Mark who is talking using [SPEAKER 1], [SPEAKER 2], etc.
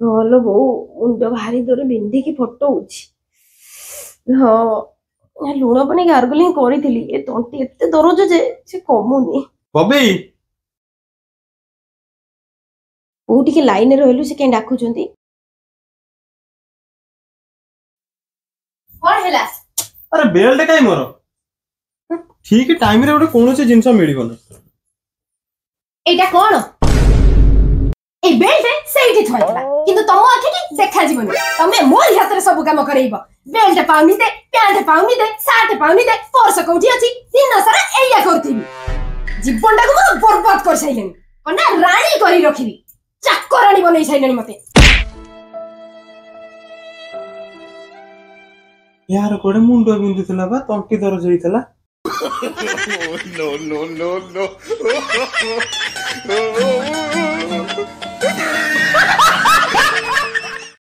[SPEAKER 1] ଭଲ ବୋଉ ମୁଣ୍ଡ ଭାରି ଦୂର ବିନ୍ଧିକି ଫଟଉଛି। ହଁ ଲୁଣ ପାଣି ଗାର୍ଗଲିଂ କରିଥିଲି ଏ ତଣ୍ଟି ଏତେ ଦରଜ ଯେ ସେ କମୁନି।
[SPEAKER 2] ବବି
[SPEAKER 1] ବୋଉ ଟିକେ ଲାଇନରେ ରହିଲୁ, ସେ କାଇଁ ଡାକୁଛନ୍ତି। କଣ ହେଲା?
[SPEAKER 2] अरे बेल्ट कहीं मोर ठीक टाइम रे गोटे कौन से जिनस मिलबन।
[SPEAKER 1] एटा कौन ए बेल्ट सेठी थयला किंतु तुम आखि की देखा जीवनी तमे मोर हाथ रे सब काम करैबो। बेल्ट पाउनी दे, पैंट पाउनी दे, शर्ट पाउनी दे, पर्स कोठी अछि दिन सारा एया करथिबी। जीवनटा को मोर बर्बाद कर सैलेनी कना रानी करी रखिबी। चाकरानी बनै सैलेनी मते।
[SPEAKER 2] यार कोडे मुंडो बिंदुतला बा तंटी दरज होइतला। No no no no